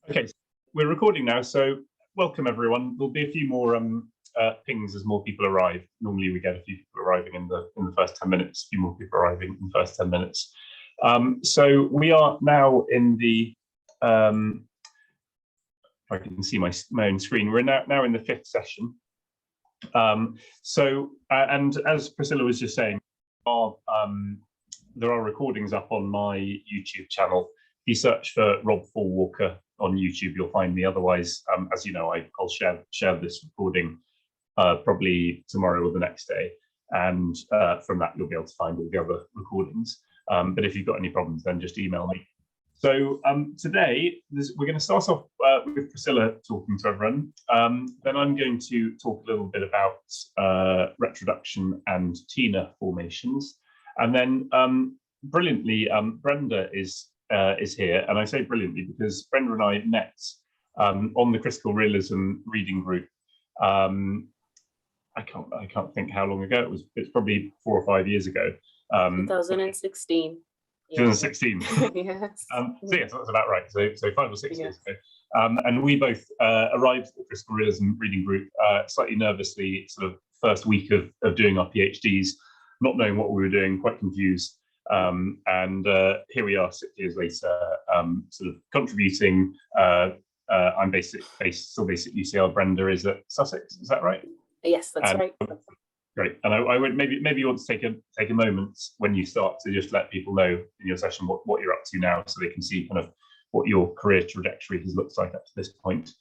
Okay, so we're recording now, so welcome everyone. There'll be a few more pings as more people arrive. Normally we get a few people arriving in the first 10 minutes, a few more people arriving in the first 10 minutes. So we are now in the, if I can see my own screen, we're now in the 5th session. And as Priscilla was just saying, there are recordings up on my YouTube channel. If you search for Rob Fallwalker on YouTube, you'll find me. Otherwise, as you know, I'll share this recording probably tomorrow or the next day, and from that you'll be able to find all the other recordings. But if you've got any problems, then just email me. So today we're going to start off with Priscilla talking to everyone. Then I'm going to talk a little bit about retroduction and Tina formations, and then brilliantly, Brenda is here, and I say brilliantly because Brenda and I met on the Critical Realism reading group. I can't think how long ago it was. It's probably 4 or 5 years ago. 2016. 2016. Yes. So yes, that's about right. So 5 or 6 years ago. And we both arrived at the Critical Realism reading group slightly nervously, sort of first week of doing our PhDs, not knowing what we were doing, quite confused. And here we are 6 years later, sort of contributing. I'm still based at UCL. Brenda is at Sussex. Is that right? Yes, that's right. Great. And I would maybe you want to take a moment when you start to just let people know in your session what you're up to now, so they can see kind of what your career trajectory has looked like up to this point.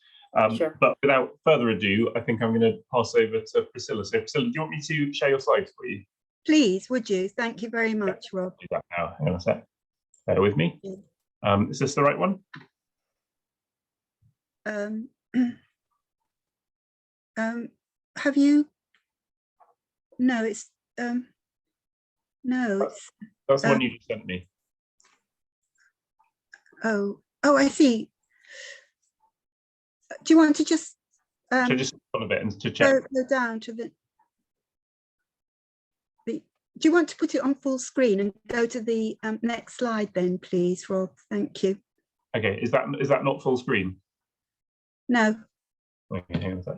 Sure. But without further ado, I think I'm going to pass over to Priscilla. So Priscilla, do you want me to share your slides for you? Please, would you? Thank you very much, Rob. Do that now. Hang on a sec. Bear with me. Is this the right one? Have you? No, it's no, it's. That's the one you just sent me. Oh, I see. Do you want to just? Should I just on a bit and to check? Go down to the. Do you want to put it on full screen and go to the next slide then, please, Rob? Thank you. Okay, is that not full screen? No. Okay, hang on a sec.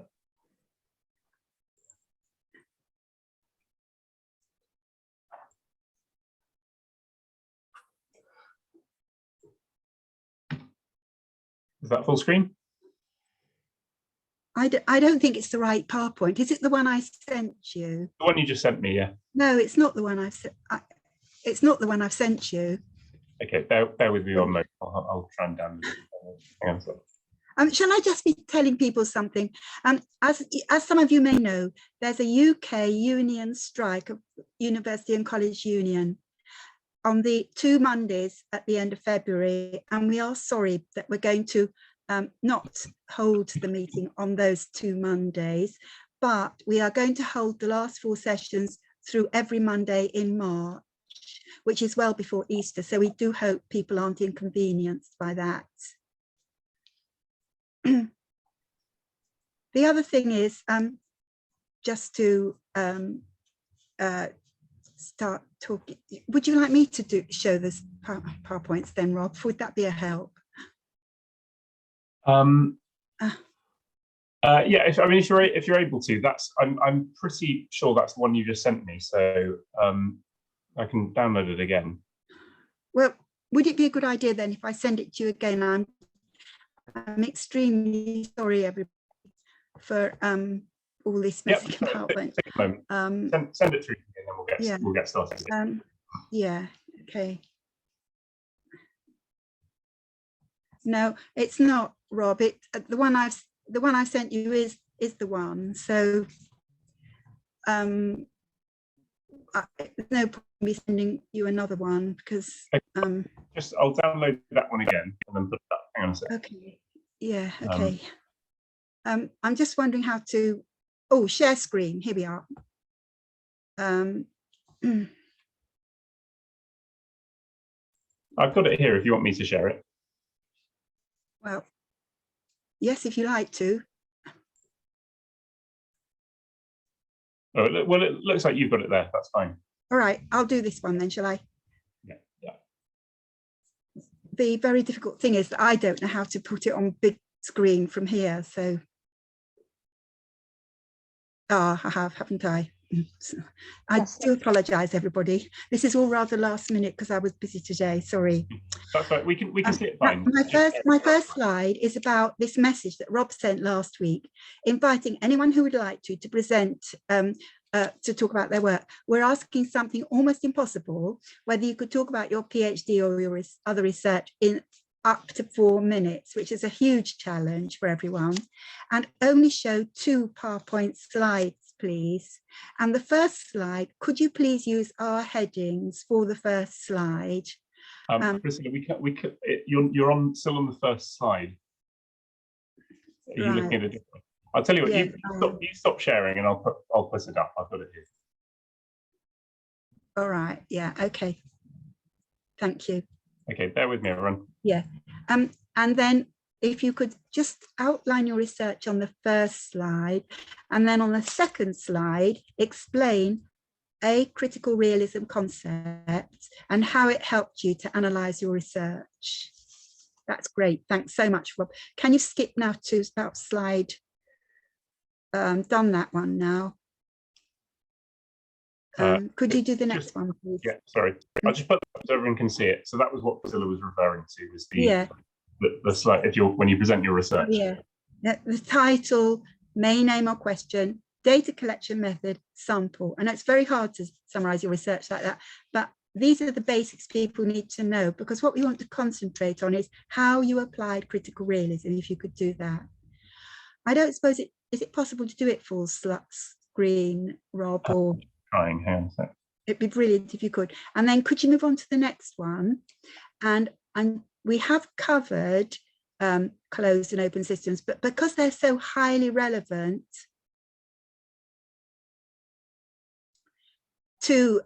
Is that full screen? I don't think it's the right PowerPoint. Is it the one I sent you? The one you just sent me, yeah. No, it's not the one I've sent. It's not the one I've sent you. Okay, bear with me one moment. I'll try and download it. Hang on a second. Shall I just be telling people something? As some of you may know, there's a UK union strike of University and College Union on the 2 Mondays at the end of February, and we are sorry that we're going to not hold the meeting on those 2 Mondays, but we are going to hold the last 4 sessions through every Monday in March, which is well before Easter. So we do hope people aren't inconvenienced by that. The other thing is just to start talking. Would you like me to show this PowerPoints then, Rob? Would that be a help? Yeah, if you're able to, I'm pretty sure that's the one you just sent me, so I can download it again. Well, would it be a good idea then if I send it to you again? I'm extremely sorry, everybody, for all this messing about. Take a moment. Send it through and then we'll get started. Yeah. Okay. No, it's not, Rob. The one I've sent you is the one. So there's no point in me sending you another one because I'll download that one again and then put it up. Hang on a second. Okay. Yeah. Okay. I'm just wondering how to. Oh, share screen. Here we are. I've got it here if you want me to share it. Well, yes, if you like to. Oh, well, it looks like you've got it there. That's fine. All right, I'll do this one then, shall I? Yeah. the very difficult thing is that I don't know how to put it on big screen from here. So, I have, haven't I? I Yes. do apologise, everybody. This is all rather last minute because I was busy today. Sorry. That's right. We can see it fine. My first slide is about this message that Rob sent last week, inviting anyone who would like to present to talk about their work. We're asking something almost impossible, whether you could talk about your PhD or your other research in up to 4 minutes, which is a huge challenge for everyone, and only show 2 PowerPoint slides, please. And the first slide, could you please use our headings for the first slide? Priscilla, you're still on the first slide. Are you looking at it? I'll tell you what. Yeah, You stop sharing, and I'll put it up. I've got it here. All right. Yeah. Okay. Thank you. Okay. Bear with me, everyone. Yeah. And then if you could just outline your research on the first slide, and then on the second slide, explain a critical realism concept and how it helped you to analyze your research. That's great. Thanks so much, Rob. Can you skip now to about slide? Done that one now. Could you do the next one, please? Yeah, sorry. I'll just put it up so everyone can see it. So that was what Priscilla was referring to, was the slide when you present your research. Yeah. The title, main aim or question, data collection method, sample. And it's very hard to summarize your research like that, but these are the basics people need to know, because what we want to concentrate on is how you applied critical realism, if you could do that. I don't suppose is it possible to do it full screen, Rob? Or Trying, hang on a sec. It'd be brilliant if you could. And then could you move on to the next one? And we have covered closed and open systems, but because they're so highly relevant to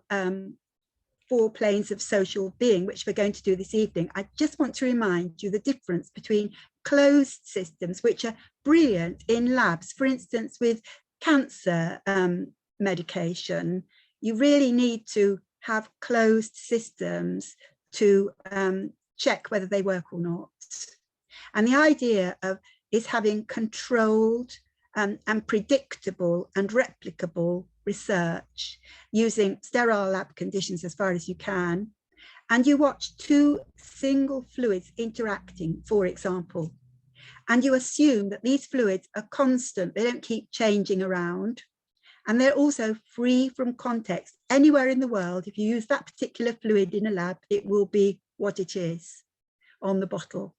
4 planes of social being, which we're going to do this evening, I just want to remind you the difference between closed systems, which are brilliant in labs. For instance, with cancer medication, you really need to have closed systems to check whether they work or not. And the idea is having controlled and predictable and replicable research using sterile lab conditions as far as you can. And you watch 2 single fluids interacting, for example, and you assume that these fluids are constant, they don't keep changing around, and they're also free from context. Anywhere in the world, if you use that particular fluid in a lab, it will be what it is on the bottle.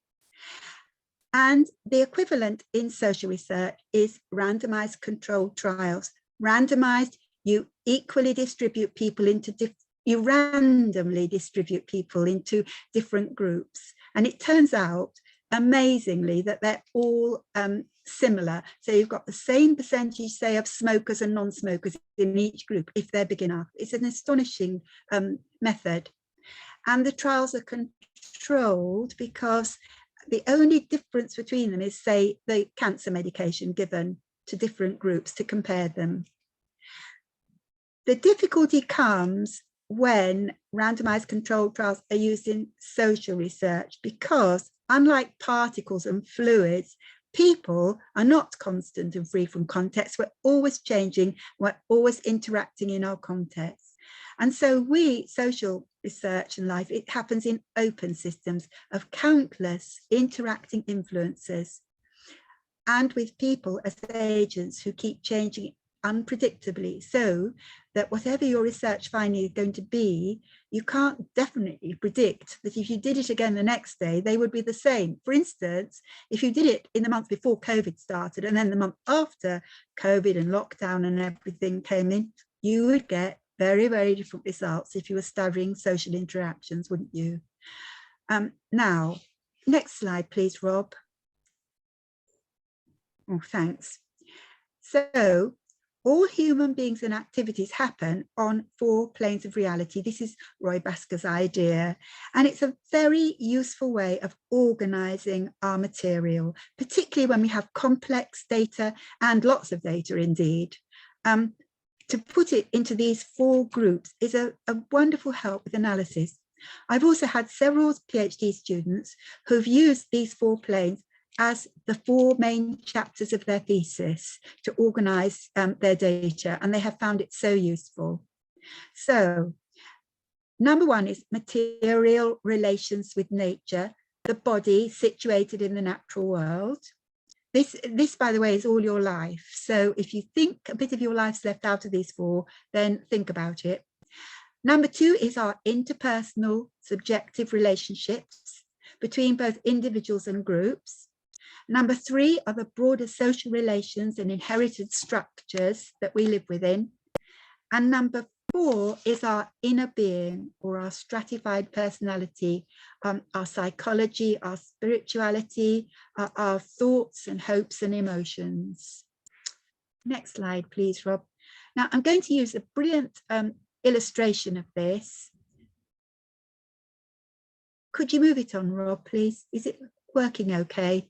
And the equivalent in social research is randomized controlled trials. Randomized, you equally distribute people into you randomly distribute people into different groups. And it turns out, amazingly, that they're all similar. So you've got the same percentage, say, of smokers and non-smokers in each group, if they're big enough. It's an astonishing method. And the trials are controlled because the only difference between them is, say, the cancer medication given to different groups to compare them. The difficulty comes when randomized controlled trials are used in social research, because unlike particles and fluids, people are not constant and free from context. We're always changing, we're always interacting in our context. And so social research and life, it happens in open systems of countless interacting influences, and with people as agents who keep changing unpredictably, so that whatever your research finding is going to be, you can't definitely predict that if you did it again the next day, they would be the same. For instance, if you did it in the month before COVID started, and then the month after COVID and lockdown and everything came in, you would get very, very different results if you were studying social interactions, wouldn't you? Now, next slide, please, Rob. Oh, thanks. So, all human beings and activities happen on 4 planes of reality. This is Roy Basker's idea, and it's a very useful way of organizing our material, particularly when we have complex data and lots of data indeed. To put it into these 4 groups is a wonderful help with analysis. I've also had several PhD students who've used these 4 planes as the 4 main chapters of their thesis to organize their data, and they have found it so useful. So number 1 is material relations with nature, the body situated in the natural world. This, by the way, is all your life. So if you think a bit of your life's left out of these 4, then think about it. Number 2 is our interpersonal subjective relationships between both individuals and groups. Number 3 are the broader social relations and inherited structures that we live within. And number 4 is our inner being, or our stratified personality, our psychology, our spirituality, our thoughts and hopes and emotions. Next slide, please, Rob. Now, I'm going to use a brilliant illustration of this. Could you move it on, Rob, please? Is it working okay?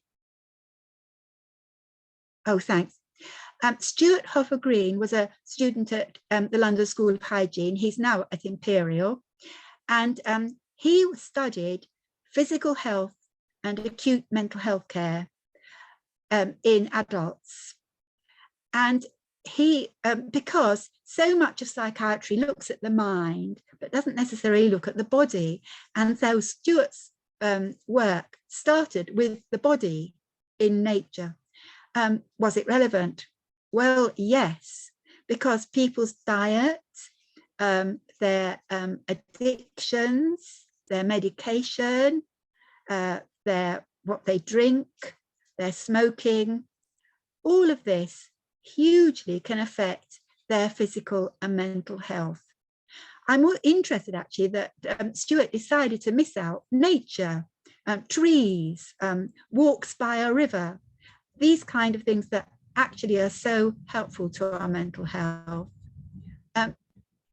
Oh, thanks. Stuart Hoffer Green was a student at the London School of Hygiene. He's now at Imperial, and he studied physical health and acute mental health care in adults. And he, because so much of psychiatry looks at the mind, but doesn't necessarily look at the body. And so Stuart's work started with the body in nature. Was it relevant? Well, yes, because people's diet, their addictions, their medication, what they drink, their smoking, all of this hugely can affect their physical and mental health. I'm more interested actually that Stuart decided to miss out nature, trees, walks by a river, these kind of things that actually are so helpful to our mental health.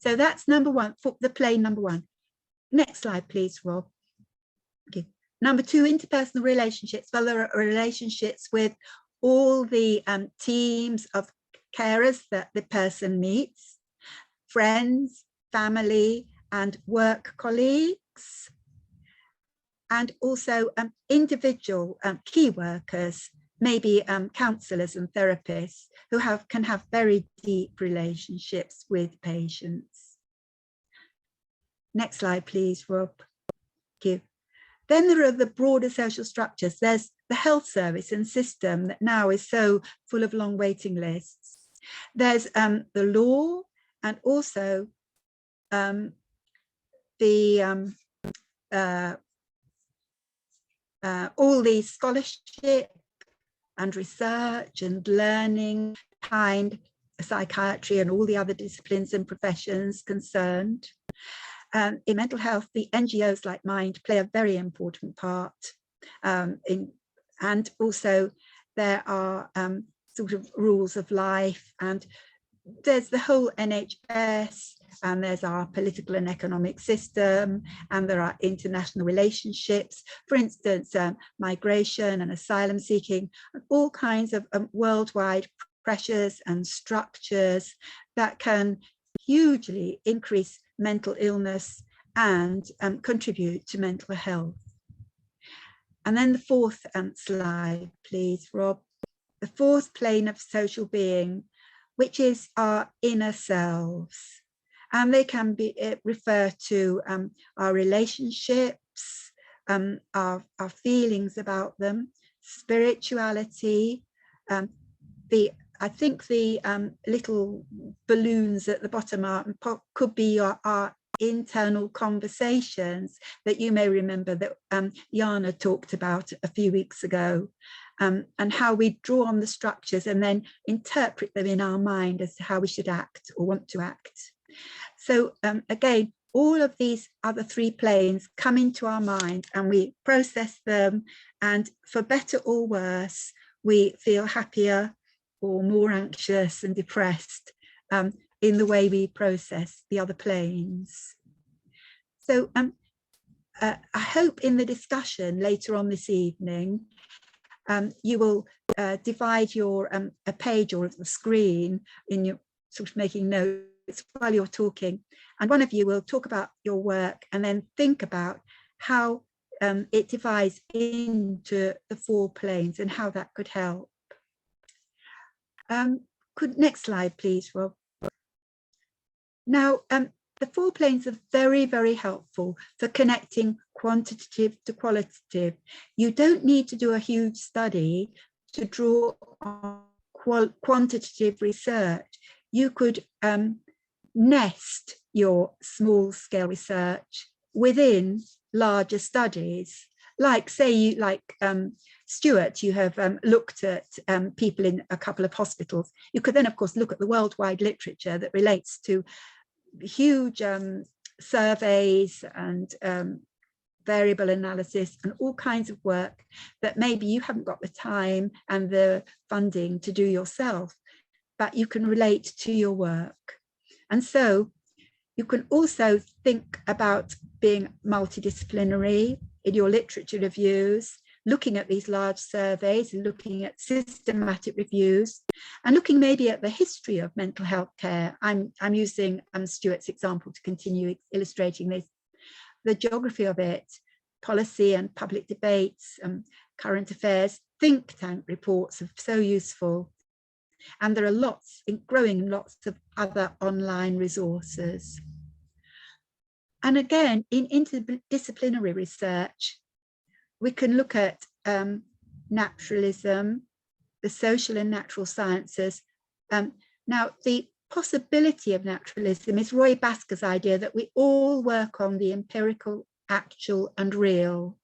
So that's number 1, for the plane number 1. Next slide, please, Rob. Okay. Number 2, interpersonal relationships. Well, there are relationships with all the teams of carers that the person meets, friends, family, and work colleagues, and also individual key workers, maybe counsellors and therapists who can have very deep relationships with patients. Next slide, please, Rob. Thank you. Then there are the broader social structures. There's the health service and system that now is so full of long waiting lists. There's the law, and also all the scholarship and research and learning behind psychiatry and all the other disciplines and professions concerned. In mental health, the NGOs like Mind play a very important part. And also there are sort of rules of life, and there's the whole NHS, and there's our political and economic system, and there are international relationships, for instance, migration and asylum seeking, and all kinds of worldwide pressures and structures that can hugely increase mental illness and contribute to mental health. And then the 4th slide, please, Rob. The 4th plane of social being, which is our inner selves. And they can be refer to our relationships, our feelings about them, spirituality. I think the little balloons at the bottom could be our internal conversations that you may remember that Jana talked about a few weeks ago, and how we draw on the structures and then interpret them in our mind as to how we should act or want to act. So again, all of these other 3 planes come into our mind and we process them, and for better or worse, we feel happier or more anxious and depressed in the way we process the other planes. So I hope in the discussion later on this evening, you will divide your a page or the screen in your sort of making notes notes while you're talking, and one of you will talk about your work and then think about how it divides into the 4 planes and how that could help. Next slide, please, Rob. Now, the 4 planes are very, very helpful for connecting quantitative to qualitative. You don't need to do a huge study to draw on quantitative research. You could nest your small scale research within larger studies. Like, say, Stuart, you have looked at people in a couple of hospitals. You could then, of course, look at the worldwide literature that relates to huge surveys and variable analysis and all kinds of work that maybe you haven't got the time and the funding to do yourself, but you can relate to your work. And so you can also think about being multidisciplinary in your literature reviews, looking at these large surveys, looking at systematic reviews, and looking maybe at the history of mental health care. I'm using Stuart's example to continue illustrating this. The geography of it, policy and public debates, current affairs, think tank reports are so useful. And there are growing lots of other online resources. And again, in interdisciplinary research, we can look at naturalism, the social and natural sciences. Now, the possibility of naturalism is Roy Basker's idea that we all work on the empirical, actual and real.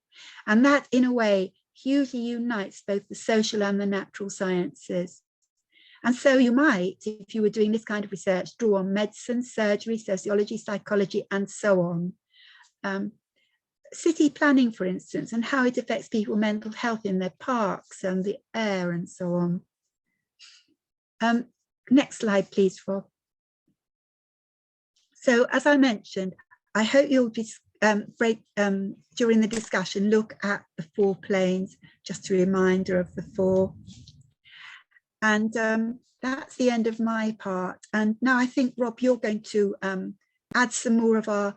And that, in a way, hugely unites both the social and the natural sciences. And so you might, if you were doing this kind of research, draw on medicine, surgery, sociology, psychology, and so on. City planning, for instance, and how it affects people's mental health in their parks and the air and so on. Next slide, please, Rob. So, as I mentioned, I hope you'll during the discussion, look at the 4 planes, just a reminder of the 4. And that's the end of my part. And now I think, Rob, you're going to add some more of our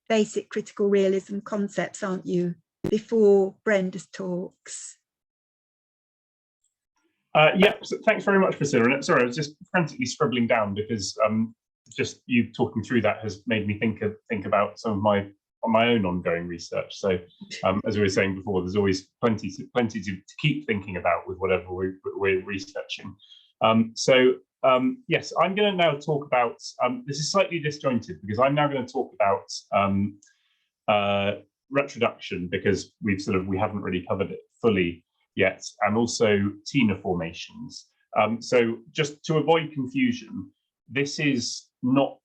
basic critical realism concepts, aren't you, before Brenda's talks? Yeah, so thanks very much, Priscilla. And sorry, I was just frantically scribbling down because just you talking through that has made me think about some of my own ongoing research. So as we were saying before, there's always plenty to keep thinking about with whatever we're researching. Yes, I'm going to now talk about, this is slightly disjointed because I'm now going to talk about retroduction, because we haven't really covered it fully yet, and also TINA formations. So just to avoid confusion, this is not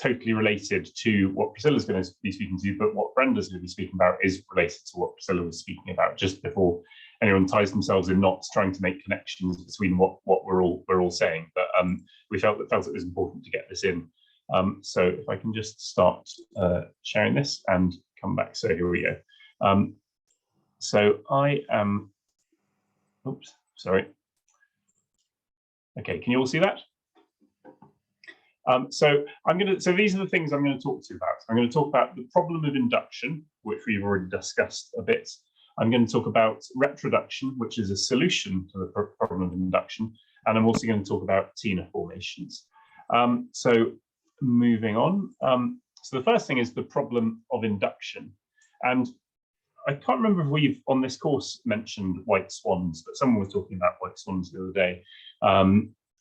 totally related to what Priscilla's going to be speaking to, but what Brenda's going to be speaking about is related to what Priscilla was speaking about, just before anyone ties themselves in knots trying to make connections between what we're all saying. But we felt it was important to get this in. So if I can just start sharing this and come back. So here we go. So I am, oops, sorry. Okay, can you all see that? So these are the things I'm going to talk to you about. I'm going to talk about the problem of induction, which we've already discussed a bit. I'm going to talk about retroduction, which is a solution to the problem of induction. And I'm also going to talk about TINA formations. So moving on. So the first thing is the problem of induction. And I can't remember if we've on this course mentioned white swans, but someone was talking about white swans the other day.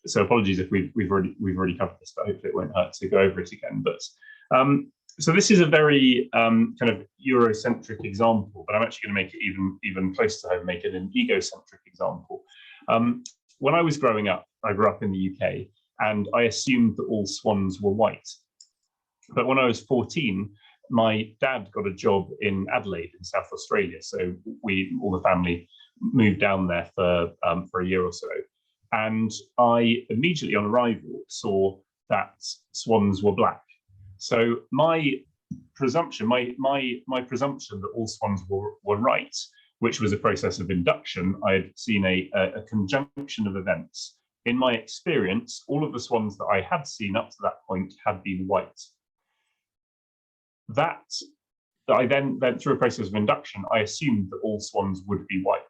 So apologies if we've already covered this, but hopefully it won't hurt to go over it again. But so this is a very kind of Eurocentric example, but I'm actually going to make it even closer to home, make it an egocentric example. When I was growing up, I grew up in the UK, and I assumed that all swans were white. But when I was 14, my dad got a job in Adelaide in South Australia. So all the family moved down there for a year or so. And I immediately on arrival saw that swans were black. So my presumption, my presumption that all swans were right, which was a process of induction, I had seen a conjunction of events in my experience, all of the swans that I had seen up to that point had been white. That I then through a process of induction, I assumed that all swans would be white.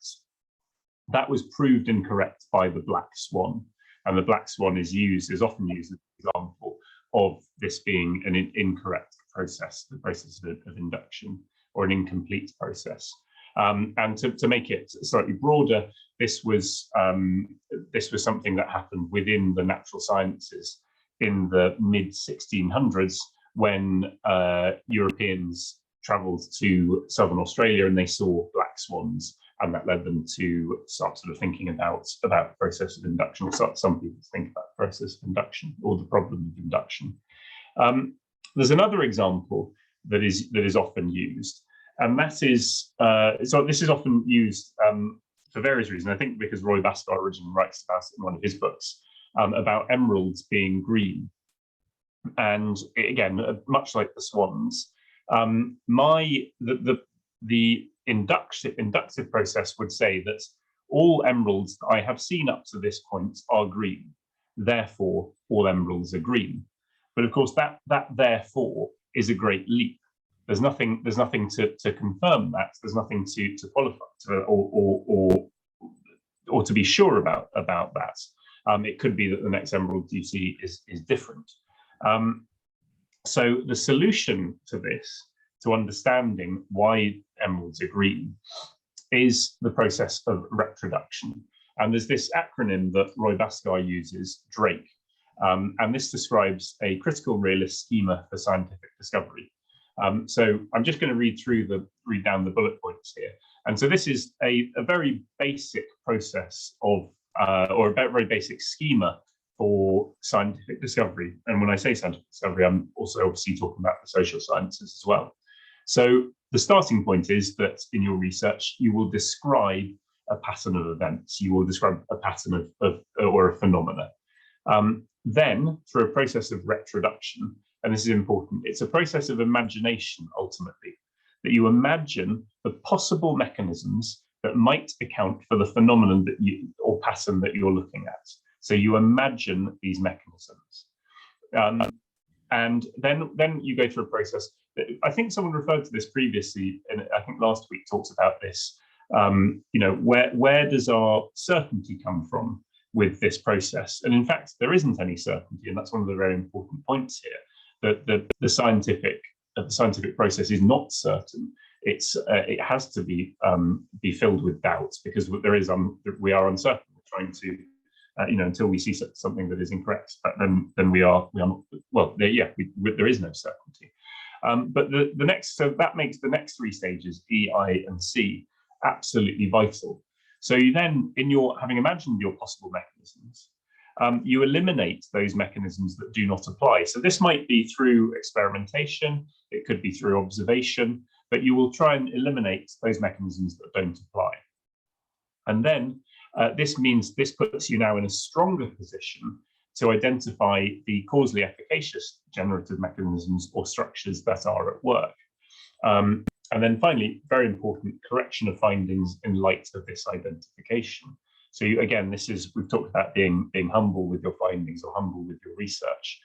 That was proved incorrect by the black swan, and the black swan is often used as an example of this being an incorrect process, the process of induction, or an incomplete process. And to make it slightly broader, this was something that happened within the natural sciences in the mid-1600s, when Europeans travelled to southern Australia and they saw black swans, and that led them to start sort of thinking about the process of induction, or some people think about the process of induction or the problem of induction. There's another example that is often used, and that is so this is often used for various reasons. I think because Roy Bhaskar originally writes about it in one of his books about emeralds being green, and again, much like the swans, the inductive process would say that all emeralds that I have seen up to this point are green, therefore all emeralds are green. But of course, that therefore is a great leap. There's nothing to confirm that. There's nothing to qualify or to be sure about that. It could be that the next emerald you see is different. So the solution to this, to understanding why emeralds are green, is the process of retroduction. And there's this acronym that Roy Bhaskar uses, DRAKE, and this describes a critical realist schema for scientific discovery. So I'm just going to read down the bullet points here. And so this is a very basic process of, or a very basic schema for scientific discovery. And when I say scientific discovery, I'm also obviously talking about the social sciences as well. So the starting point is that in your research, you will describe a pattern of events. You will describe a pattern or a phenomena. Then, through a process of retroduction, and this is important, it's a process of imagination, ultimately, that you imagine the possible mechanisms that might account for the phenomenon or pattern that you're looking at. So you imagine these mechanisms. And then you go through a process. I think someone referred to this previously, and I think last week talked about this. Where does our certainty come from with this process? And in fact, there isn't any certainty, and that's one of the very important points here. That the scientific process is not certain. It has to be filled with doubts, because we are uncertain. We're trying to until we see something that is incorrect, then we are not. Well, there is no certainty. But that makes the next three stages, E, I, and C, absolutely vital. So you then, having imagined your possible mechanisms, you eliminate those mechanisms that do not apply. So this might be through experimentation, it could be through observation, but you will try and eliminate those mechanisms that don't apply. And then this puts you now in a stronger position to identify the causally efficacious generative mechanisms or structures that are at work. And then finally, very important, correction of findings in light of this identification. So we've talked about being humble with your findings or humble with your research.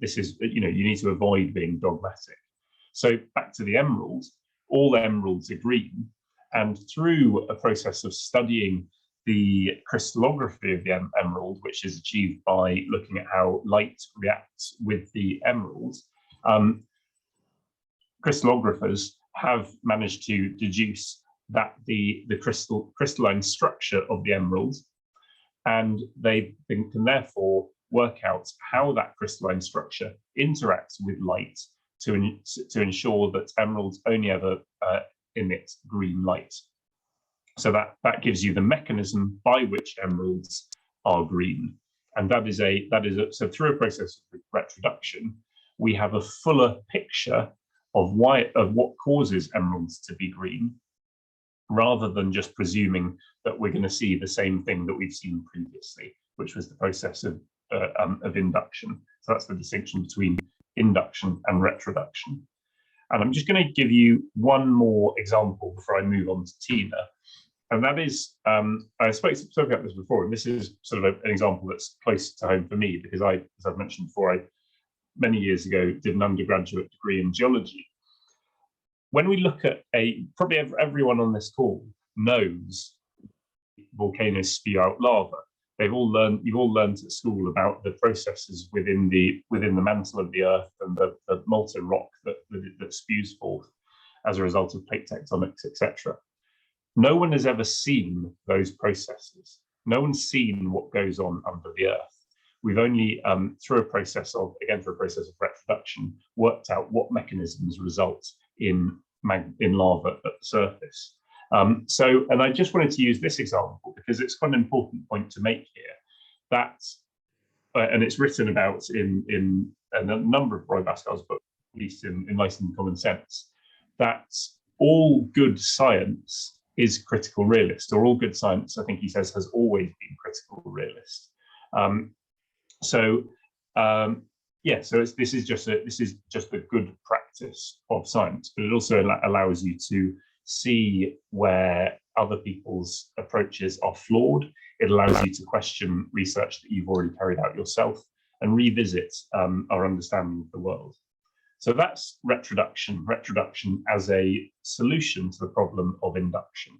This is, you need to avoid being dogmatic. So back to the emerald, all emeralds are green. And through a process of studying the crystallography of the emerald, which is achieved by looking at how light reacts with the emerald, crystallographers have managed to deduce that the crystalline structure of the emerald, and they can therefore work out how that crystalline structure interacts with light to ensure that emeralds only ever emit green light. So that gives you the mechanism by which emeralds are green, and so through a process of retroduction, we have a fuller picture of what causes emeralds to be green, rather than just presuming that we're going to see the same thing that we've seen previously, which was the process of induction. So that's the distinction between induction and retroduction. And I'm just going to give you one more example before I move on to Tina. And that is, I spoke about this before, and this is sort of an example that's close to home for me, because as I've mentioned before, many years ago did an undergraduate degree in geology. When we look at probably everyone on this call knows volcanoes spew out lava. You've all learned at school about the processes within the mantle of the earth and the molten rock that spews forth as a result of plate tectonics, etc. No one has ever seen those processes. No one's seen what goes on under the earth. We've only, through a process of retroduction, worked out what mechanisms result in lava at the surface. And I just wanted to use this example because it's quite an important point to make here. That, and it's written about in a number of Roy Bascar's books, at least in Enlightened Common Sense, that all good science is critical realist, or all good science, I think he says, has always been critical realist. This is just a good practice of science, but it also allows you to see where other people's approaches are flawed. It allows you to question research that you've already carried out yourself and revisit our understanding of the world. So that's retroduction as a solution to the problem of induction.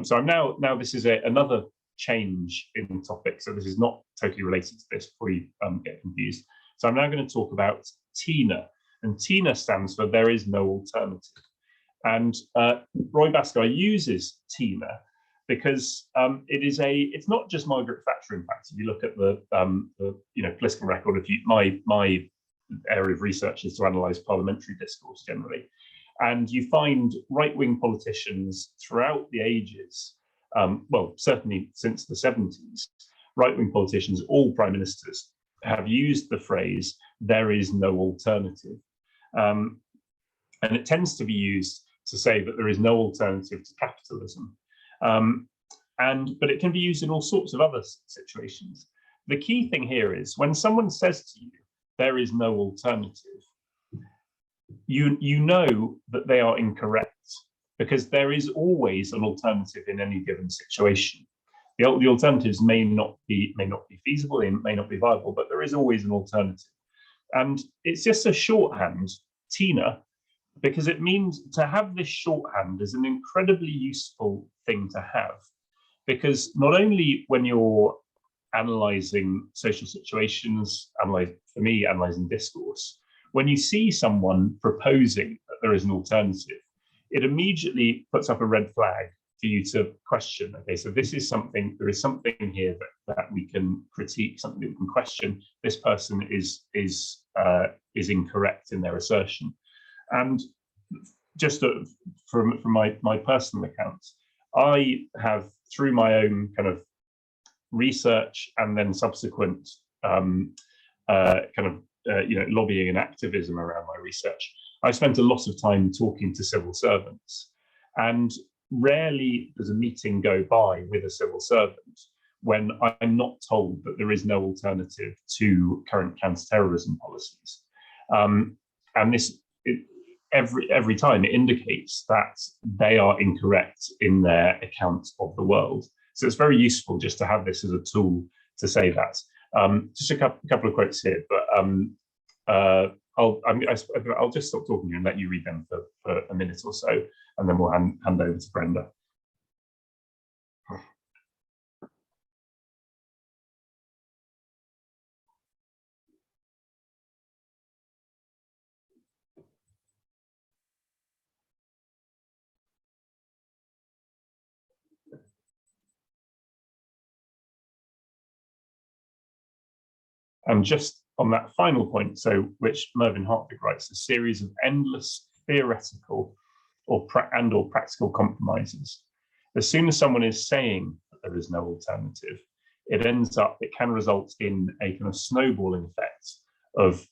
So I'm now this is another change in topic. So this is not totally related to this before you get confused. So I'm now going to talk about TINA, and TINA stands for there is no alternative. And Roy Bascar uses TINA because it's not just Margaret Thatcher. In fact, if you look at the political record, my area of research is to analyse parliamentary discourse generally, and you find right-wing politicians throughout the ages, well, certainly since the 70s, right-wing politicians, all prime ministers, have used the phrase "there is no alternative," and it tends to be used to say that there is no alternative to capitalism, but it can be used in all sorts of other situations. The key thing here is when someone says to you, there is no alternative, you know that they are incorrect, because there is always an alternative in any given situation. The alternatives may not be feasible, they may not be viable, but there is always an alternative. And it's just a shorthand, TINA, because it means to have this shorthand is an incredibly useful thing to have, because not only when you're analysing social situations, analysing discourse, when you see someone proposing that there is an alternative, it immediately puts up a red flag for you to question. Okay, so there is something here that we can critique, something that we can question. This person is incorrect in their assertion. And just from my personal account, I have, through my own kind of research and then subsequent lobbying and activism around my research, I spent a lot of time talking to civil servants, and rarely does a meeting go by with a civil servant when I'm not told that there is no alternative to current counter-terrorism policies. And this, every time it indicates that they are incorrect in their account of the world. So it's very useful just to have this as a tool to say that. Just a couple of quotes here, but I'll just stop talking here and let you read them for a minute or so, and then we'll hand over to Brenda. And just on that final point, so which Mervyn Hartwig writes, a series of endless theoretical or practical compromises. As soon as someone is saying that there is no alternative, it can result in a kind of snowballing effect of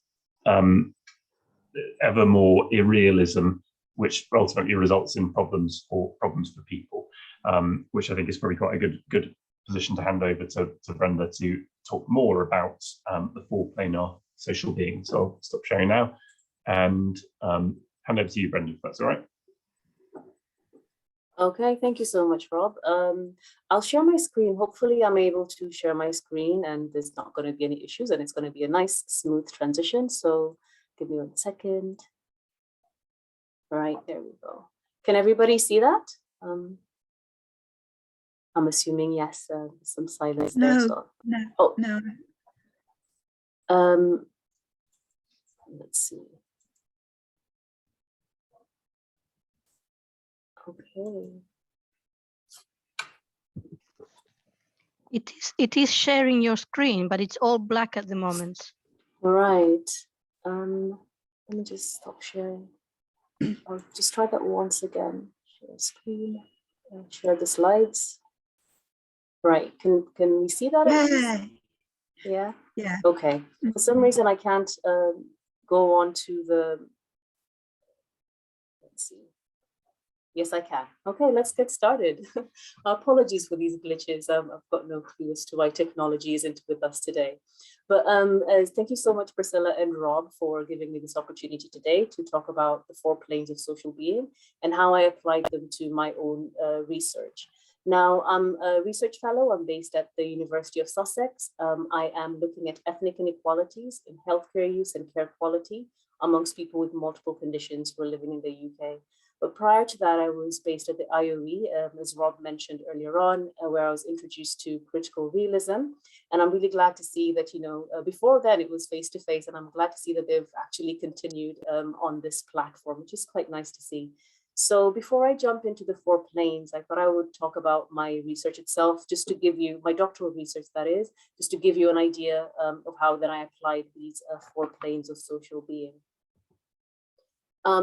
ever more irrealism, which ultimately results in problems for people, which I think is probably quite a good position to hand over to Brenda to talk more about the four planar social beings. So I'll stop sharing now and hand over to you, Brenda, if that's all right. Okay, thank you so much, Rob. I'll share my screen. Hopefully I'm able to share my screen and there's not going to be any issues and it's going to be a nice, smooth transition. So give me 1 second. All right, there we go. Can everybody see that? I'm assuming yes, some silence there. No, So. no, Oh. no. Let's see. Okay. It is sharing your screen, but it's all black at the moment. All right. Let me just stop sharing. I'll just try that once again. Share screen. Share the slides. Right. Can we see that? Yeah. Yeah. Yeah. Okay. For some reason I can't go on to the. Let's see. Yes, I can. Okay, let's get started. Apologies for these glitches. I've got no clue as to why technology isn't with us today. But thank you so much, Priscilla and Rob, for giving me this opportunity today to talk about the 4 planes of social being and how I applied them to my own research. Now, I'm a research fellow. I'm based at the University of Sussex. I am looking at ethnic inequalities in healthcare use and care quality amongst people with multiple conditions who are living in the UK. But prior to that, I was based at the IOE, as Rob mentioned earlier on, where I was introduced to critical realism. And I'm really glad to see that, before then it was face-to-face, and I'm glad to see that they've actually continued on this platform, which is quite nice to see. So before I jump into the 4 planes, I thought I would talk about my research itself, just to give you, my doctoral research that is, just to give you an idea of how then I applied these 4 planes of social being.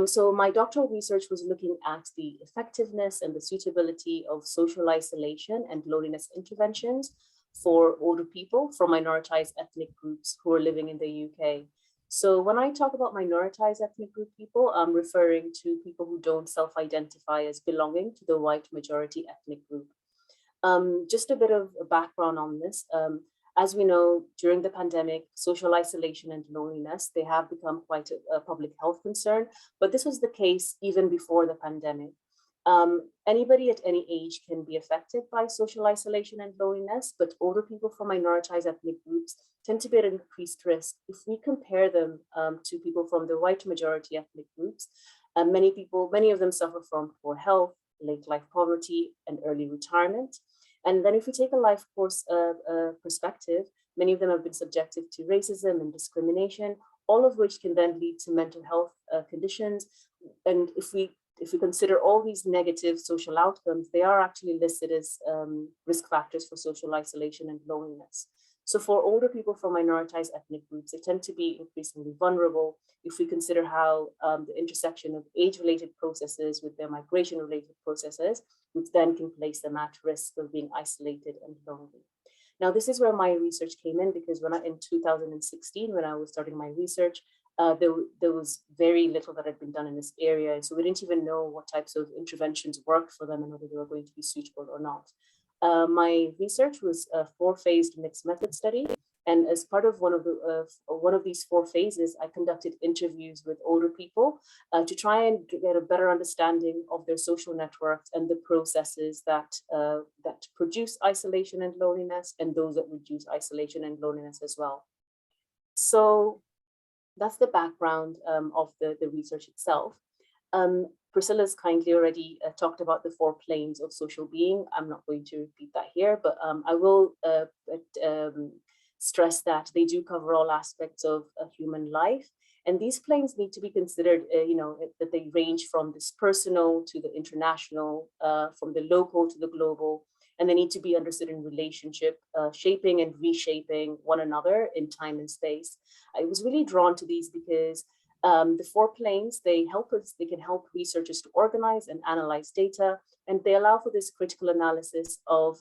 So my doctoral research was looking at the effectiveness and the suitability of social isolation and loneliness interventions for older people from minoritized ethnic groups who are living in the UK. So when I talk about minoritized ethnic group people, I'm referring to people who don't self-identify as belonging to the white majority ethnic group. Just a bit of a background on this. As we know, during the pandemic, social isolation and loneliness, they have become quite a public health concern, but this was the case even before the pandemic. Anybody at any age can be affected by social isolation and loneliness, but older people from minoritized ethnic groups tend to be at increased risk. If we compare them to people from the white majority ethnic groups, many of them suffer from poor health, late life poverty, and early retirement. And then if we take a life course perspective, many of them have been subjected to racism and discrimination, all of which can then lead to mental health conditions. And if we consider all these negative social outcomes, they are actually listed as risk factors for social isolation and loneliness. So for older people from minoritized ethnic groups, they tend to be increasingly vulnerable if we consider how the intersection of age-related processes with their migration-related processes, which then can place them at risk of being isolated and lonely. Now, this is where my research came in, because in 2016, when I was starting my research, there was very little that had been done in this area. So we didn't even know what types of interventions worked for them and whether they were going to be suitable or not. My research was a 4-phased mixed method study. And as part of one of these 4 phases, I conducted interviews with older people to try and get a better understanding of their social networks and the processes that produce isolation and loneliness, and those that reduce isolation and loneliness as well. So that's the background of the research itself. Priscilla's kindly already talked about the 4 planes of social being. I'm not going to repeat that here, but I will stress that they do cover all aspects of human life. And these planes need to be considered, that they range from this personal to the international, from the local to the global, and they need to be understood in relationship, shaping and reshaping one another in time and space. I was really drawn to these because the 4 planes, they can help researchers to organize and analyze data, and they allow for this critical analysis of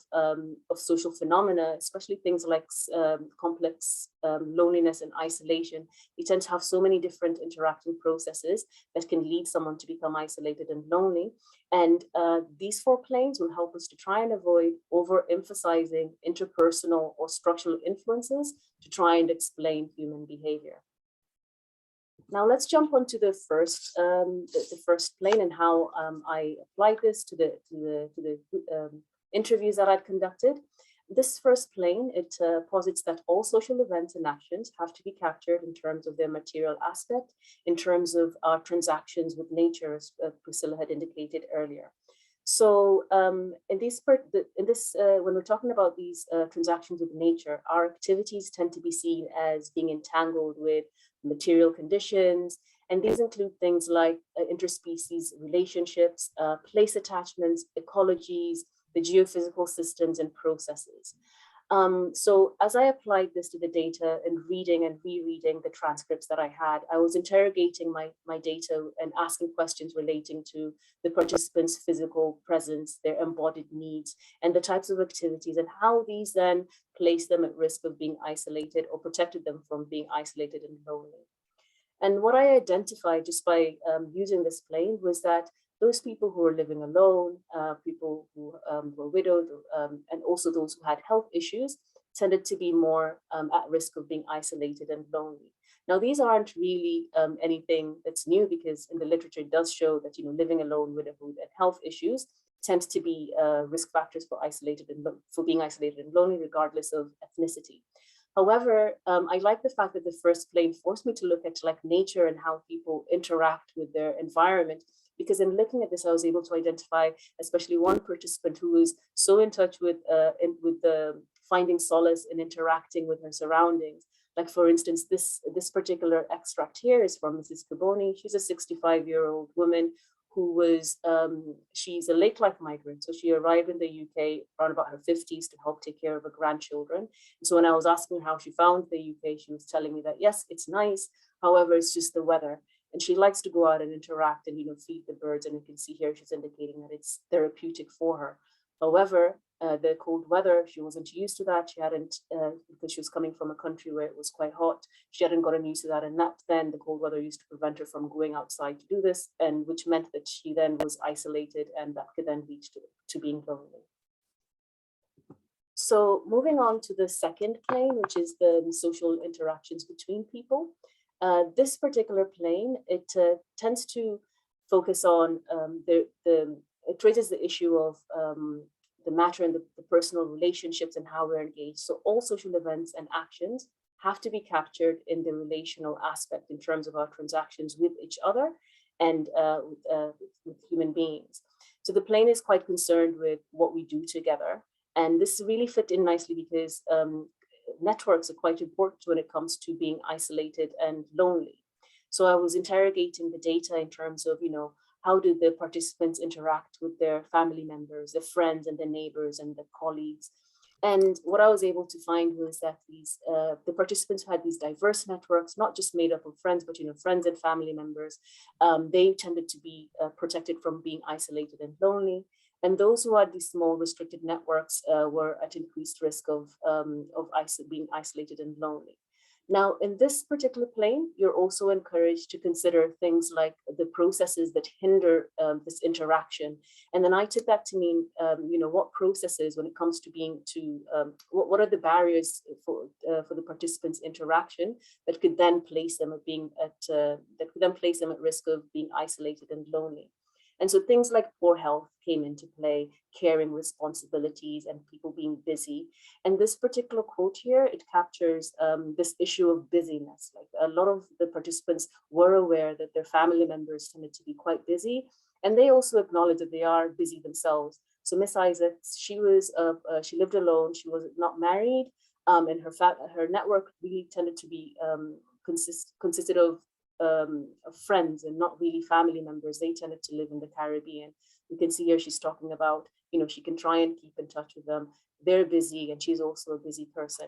social phenomena, especially things like complex loneliness and isolation. They tend to have so many different interacting processes that can lead someone to become isolated and lonely. And these 4 planes will help us to try and avoid overemphasizing interpersonal or structural influences to try and explain human behavior. Now let's jump onto the first plane and how I applied this to the interviews that I'd conducted. This first plane, it posits that all social events and actions have to be captured in terms of their material aspect, in terms of our transactions with nature, as Priscilla had indicated earlier. So when we're talking about these transactions with nature, our activities tend to be seen as being entangled with material conditions. And these include things like interspecies relationships, place attachments, ecologies, the geophysical systems and processes. So as I applied this to the data and reading and rereading the transcripts that I had, I was interrogating my data and asking questions relating to the participants' physical presence, their embodied needs, and the types of activities and how these then place them at risk of being isolated or protected them from being isolated and lonely. And what I identified just by using this plane was that those people who were living alone, people who were widowed, and also those who had health issues tended to be more at risk of being isolated and lonely. Now, these aren't really anything that's new, because in the literature it does show that living alone, widowhood, and health issues tend to be risk factors for being isolated and lonely, regardless of ethnicity. However, I like the fact that the first plane forced me to look at nature and how people interact with their environment, because in looking at this, I was able to identify especially one participant who was so in touch with finding solace in interacting with her surroundings. Like, for instance, this particular extract here is from Mrs. Caboni. She's a 65-year-old woman who was, she's a late life migrant. So she arrived in the UK around about her 50s to help take care of her grandchildren. And so when I was asking her how she found the UK, she was telling me that, yes, it's nice. However, it's just the weather. And she likes to go out and interact and feed the birds. And you can see here she's indicating that it's therapeutic for her. However, the cold weather, she wasn't used to that. She hadn't, because she was coming from a country where it was quite hot. She hadn't gotten used to that. And then the cold weather used to prevent her from going outside to do this, and which meant that she then was isolated, and that could then lead to being lonely. So moving on to the second plane, which is the social interactions between people. This particular plane, it tends to focus on it raises the issue of the matter and the personal relationships and how we're engaged. So all social events and actions have to be captured in the relational aspect in terms of our transactions with each other and with human beings. So the plane is quite concerned with what we do together. And this really fit in nicely because networks are quite important when it comes to being isolated and lonely. So I was interrogating the data in terms of, how do the participants interact with their family members, their friends and their neighbors and their colleagues. And what I was able to find was that the participants who had these diverse networks, not just made up of friends, but friends and family members, they tended to be protected from being isolated and lonely. And those who had these small restricted networks were at increased risk of being isolated and lonely. Now, in this particular plane, you're also encouraged to consider things like the processes that hinder this interaction. And then I took that to mean, what processes, when it comes to what are the barriers for the participants' interaction that could then place them at risk of being isolated and lonely. And so things like poor health came into play, caring responsibilities and people being busy. And this particular quote here, it captures this issue of busyness. Like, a lot of the participants were aware that their family members tended to be quite busy, and they also acknowledge that they are busy themselves. So Miss Isaacs, she lived alone, she was not married, and her network really tended to be consisted of friends and not really family members. They tended to live in the Caribbean. You can see here she's talking about, she can try and keep in touch with them. They're busy and she's also a busy person.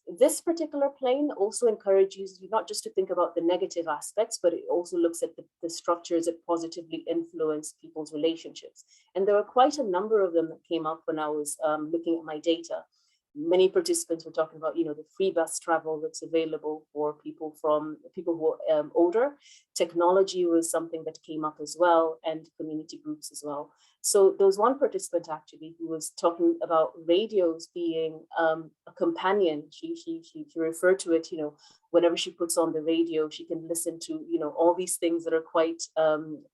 This particular plane also encourages you not just to think about the negative aspects, but it also looks at the structures that positively influence people's relationships. And there were quite a number of them that came up when I was looking at my data. many participants were talking about, the free bus travel that's available for people who are older. Technology was something that came up as well, and community groups as well. So there was one participant actually who was talking about radios being a companion. She referred to it, whenever she puts on the radio, she can listen to, all these things that are quite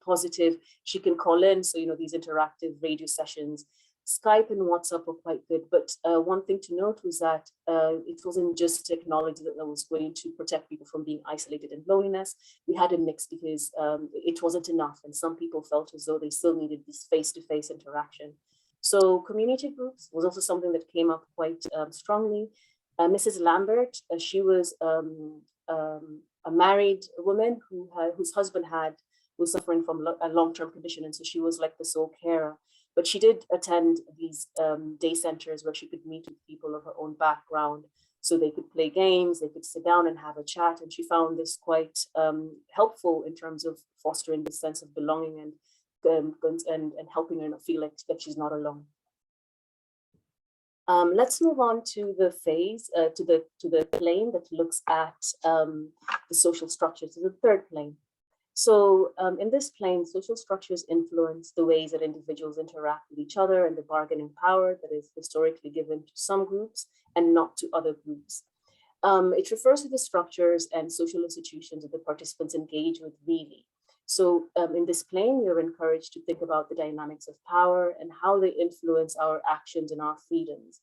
positive. She can call in, so, these interactive radio sessions. Skype and WhatsApp were quite good, but one thing to note was that it wasn't just technology that was going to protect people from being isolated and loneliness. We had a mix because it wasn't enough, and some people felt as though they still needed this face-to-face interaction. So community groups was also something that came up quite strongly. Mrs. Lambert, she was a married woman whose husband was suffering from a long-term condition, and so she was like the sole carer. But she did attend these day centers where she could meet with people of her own background, so they could play games, they could sit down and have a chat. And she found this quite helpful in terms of fostering this sense of belonging and helping her not feel like that she's not alone. Let's move on to the phase, to the plane that looks at the social structures, to the third plane. So in this plane, social structures influence the ways that individuals interact with each other and the bargaining power that is historically given to some groups and not to other groups. It refers to the structures and social institutions that the participants engage with really. So in this plane, you're encouraged to think about the dynamics of power and how they influence our actions and our freedoms.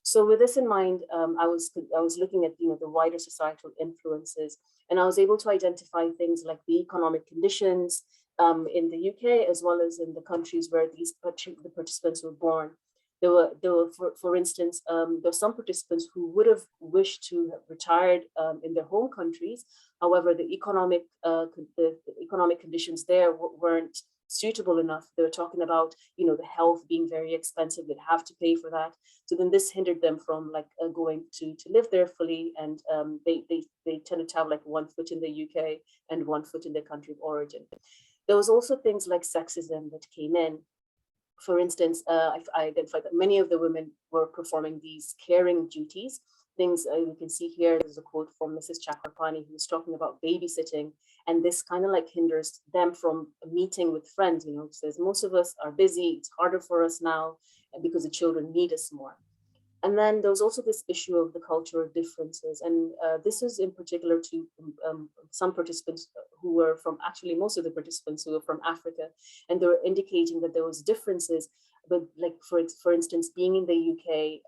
So with this in mind, I was looking at the wider societal influences, and I was able to identify things like the economic conditions in the UK, as well as in the countries where the participants were born. There were for instance, there were some participants who would have wished to have retired in their home countries. However, the economic conditions there weren't suitable enough. They were talking about, the health being very expensive. They'd have to pay for that. So then this hindered them from going to live there fully. And they tended to have one foot in the UK and one foot in their country of origin. There was also things like sexism that came in. For instance, I identified that many of the women were performing these caring duties. Things you can see here, there's a quote from Mrs. Chakrapani, who's talking about babysitting, and this kind of hinders them from meeting with friends. Says most of us are busy, it's harder for us now, and because the children need us more. And then there was also this issue of the culture of differences. And this is in particular to some participants who were from, actually most of the participants who were from Africa. And they were indicating that there was differences, but for instance, being in the UK,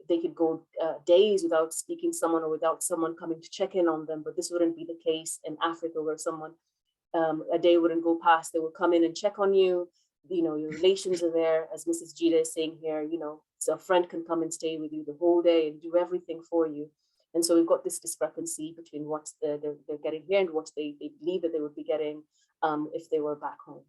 they could go days without speaking to someone or without someone coming to check in on them. But this wouldn't be the case in Africa, where someone, a day wouldn't go past, they would come in and check on you. Your relations are there, as Mrs. Jita is saying here, so a friend can come and stay with you the whole day and do everything for you. And so we've got this discrepancy between what they're getting here and what they believe that they would be getting if they were back home.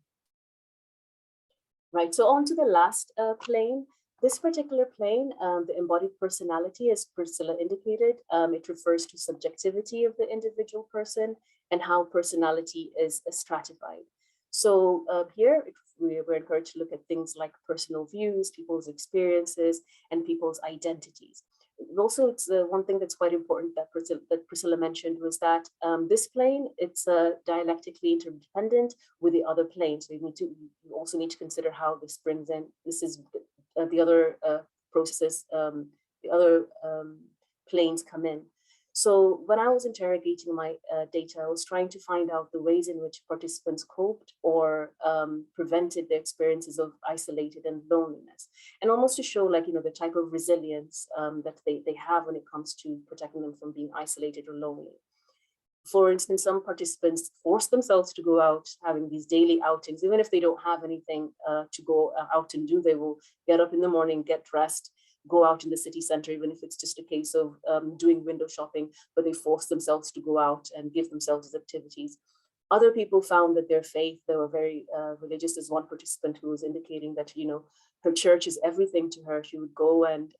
Right, so on to the last plane. This particular plane, the embodied personality, as Priscilla indicated, it refers to subjectivity of the individual person and how personality is stratified. So here we're encouraged to look at things like personal views, people's experiences, and people's identities. Also, it's one thing that's quite important that Priscilla mentioned was that this plane, it's dialectically interdependent with the other plane. So you also need to consider how this brings in, this is the other processes, the other planes come in. So when I was interrogating my data, I was trying to find out the ways in which participants coped or prevented the experiences of isolated and loneliness, and almost to show the type of resilience that they have when it comes to protecting them from being isolated or lonely. For instance, some participants force themselves to go out, having these daily outings, even if they don't have anything to go out and do. They will get up in the morning, get dressed, go out in the city center, even if it's just a case of doing window shopping, but they force themselves to go out and give themselves activities. Other people found that their faith, they were very religious. There's one participant who was indicating that, her church is everything to her. She would go and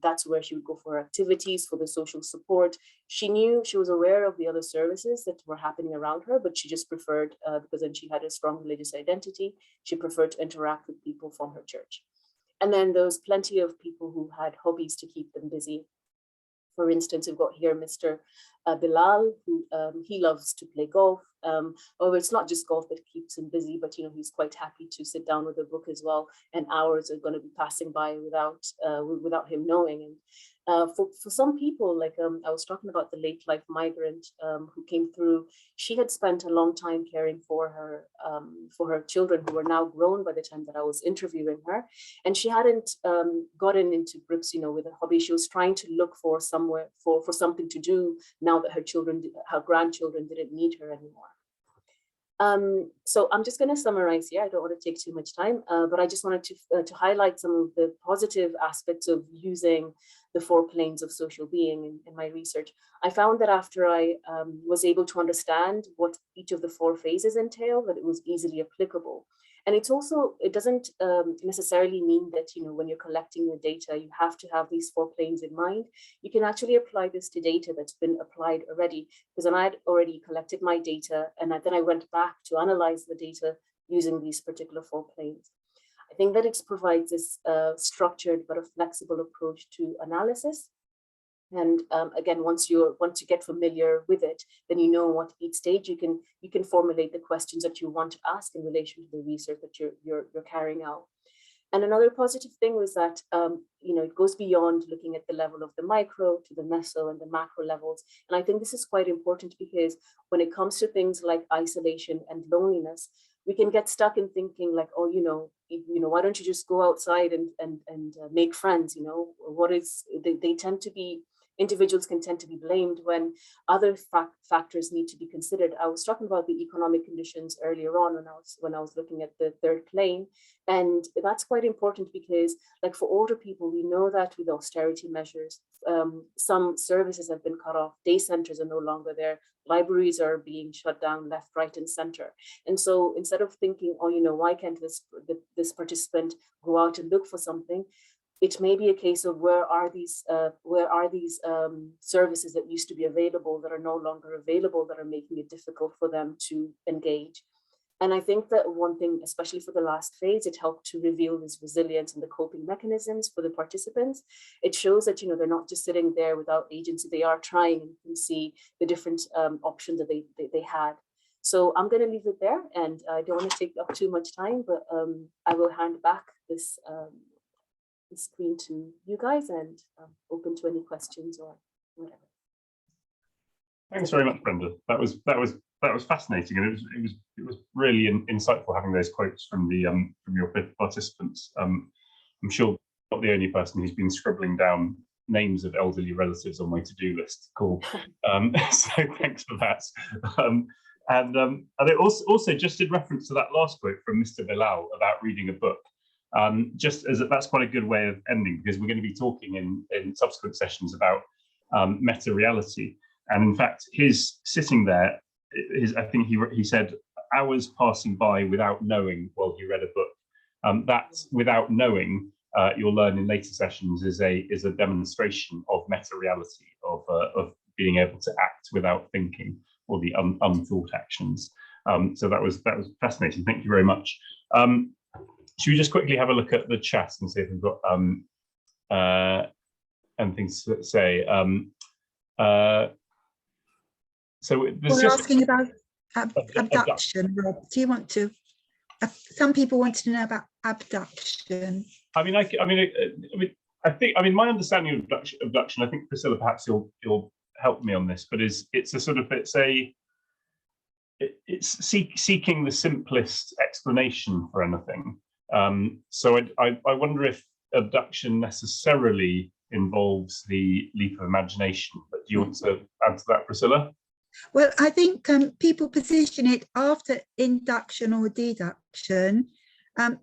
that's where she would go for her activities, for the social support. She was aware of the other services that were happening around her, but she just preferred, because then she had a strong religious identity, she preferred to interact with people from her church. And then there was plenty of people who had hobbies to keep them busy. For instance, we've got here Mr. Bilal, who he loves to play golf. Although it's not just golf that keeps him busy, but he's quite happy to sit down with a book as well, and hours are going to be passing by without him knowing. And for some people, like I was talking about the late life migrant who came through, she had spent a long time caring for her children, who were now grown by the time that I was interviewing her, and she hadn't gotten into grips, with a hobby. She was trying to look for somewhere for something to do now that her grandchildren didn't need her anymore. So I'm just going to summarize here. I don't want to take too much time, but I just wanted to highlight some of the positive aspects of using the 4 planes of social being in my research. I found that after I was able to understand what each of the 4 phases entail, that it was easily applicable. And it doesn't necessarily mean that, when you're collecting your data, you have to have these 4 planes in mind. You can actually apply this to data that's been applied already, because then I had already collected my data, and then I went back to analyze the data using these particular 4 planes. I think that it provides this structured but a flexible approach to analysis. And again, once you get familiar with it, then at each stage you can formulate the questions that you want to ask in relation to the research that you're carrying out. And another positive thing was that it goes beyond looking at the level of the micro to the meso and the macro levels. And I think this is quite important, because when it comes to things like isolation and loneliness, we can get stuck in thinking like, oh, why don't you just go outside and make friends? Individuals can tend to be blamed when other factors need to be considered. I was talking about the economic conditions earlier on when I was looking at the 3rd plane, and that's quite important, because like for older people, we know that with austerity measures, some services have been cut off. Day centers are no longer there. Libraries are being shut down left, right, and center. And so instead of thinking, oh, why can't this participant go out and look for something? It may be a case of where are these services that used to be available that are no longer available, that are making it difficult for them to engage. And I think that one thing, especially for the last phase, it helped to reveal this resilience and the coping mechanisms for the participants. It shows that, they're not just sitting there without agency, they are trying, and you can see the different options that they had. So I'm going to leave it there, and I don't want to take up too much time, but I will hand back this screen to you guys, and open to any questions or whatever. Thanks very much, Brenda. That was fascinating, and it was really insightful having those quotes from your participants. I'm sure I'm not the only person who's been scribbling down names of elderly relatives on my to-do list. Cool. So thanks for that. And it also just in reference to that last quote from Mr. Bilal about reading a book. Just as that's quite a good way of ending, because we're going to be talking in subsequent sessions about meta reality. And in fact, his sitting there, I think he said hours passing by without knowing while he read a book. That without knowing, you'll learn in later sessions, is a demonstration of meta reality, of being able to act without thinking, or the unthought actions. So that was fascinating. Thank you very much. Should we just quickly have a look at the chat and see if we've got anything to say? So we're asking about abduction, Rob. Do you want to? Some people wanted to know about abduction. I think my understanding of abduction. I think Priscilla, perhaps you'll help me on this, but it's seeking the simplest explanation for anything. So I wonder if abduction necessarily involves the leap of imagination. But do you want to add to that, Priscilla? Well, I think people position it after induction or deduction.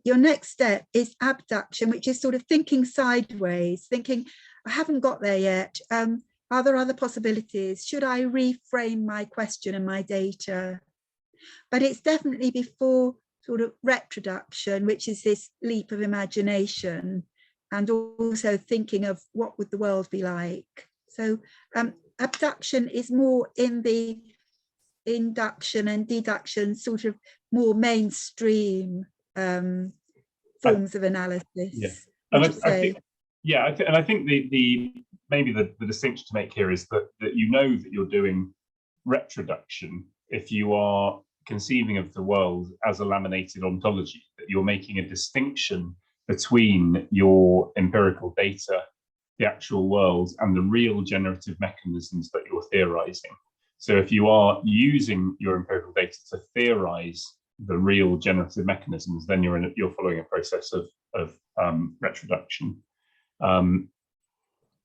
Your next step is abduction, which is sort of thinking sideways, thinking, I haven't got there yet. Are there other possibilities? Should I reframe my question and my data? But it's definitely before sort of retroduction, which is this leap of imagination, and also thinking of what would the world be like. So abduction is more in the induction and deduction, sort of more mainstream forms of analysis. Yeah, would And you say? I think the maybe the distinction to make here is that you know that you're doing retroduction if you are conceiving of the world as a laminated ontology, that you're making a distinction between your empirical data, the actual world, and the real generative mechanisms that you're theorizing. So if you are using your empirical data to theorize the real generative mechanisms, then you're following a process of retroduction.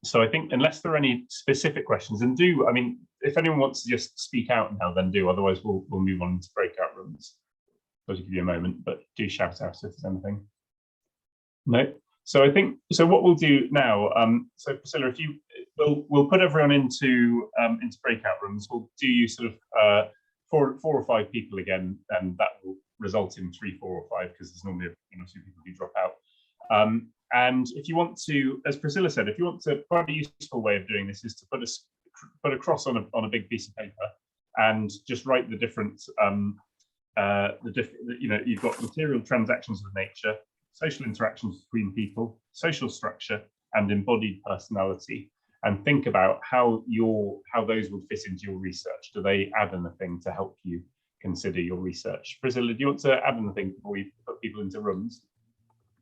So I think unless there are any specific questions, and I mean, if anyone wants to just speak out now, then do. Otherwise, we'll move on to breakout rooms. I'll give you a moment, but do shout out if there's anything. No. So I think what we'll do now. So Priscilla, if we'll put everyone into breakout rooms. We'll do you sort of 4 or 5 people again, and that will result in 3, 4, or 5 because there's normally 1 or 2 people who drop out. And if you want to, as Priscilla said, if you want to, quite a useful way of doing this is to put a cross on a big piece of paper and just write the different, you've got material transactions with nature, social interactions between people, social structure, and embodied personality, and think about how those would fit into your research. Do they add anything to help you consider your research? Priscilla, do you want to add anything before we put people into rooms?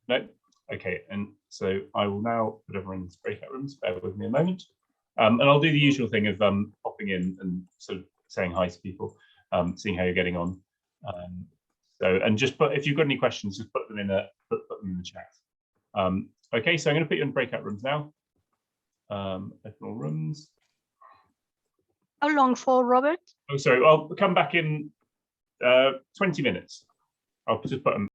No? Okay, and so I will now put everyone into breakout rooms. Bear with me a moment. And I'll do the usual thing of popping in and sort of saying hi to people, seeing how you're getting on. And just if you've got any questions, just put them in the chat. Okay, so I'm going to put you in breakout rooms now. Open all rooms. How long for, Robert? Oh, sorry. I'll come back in 20 minutes. I'll just put them.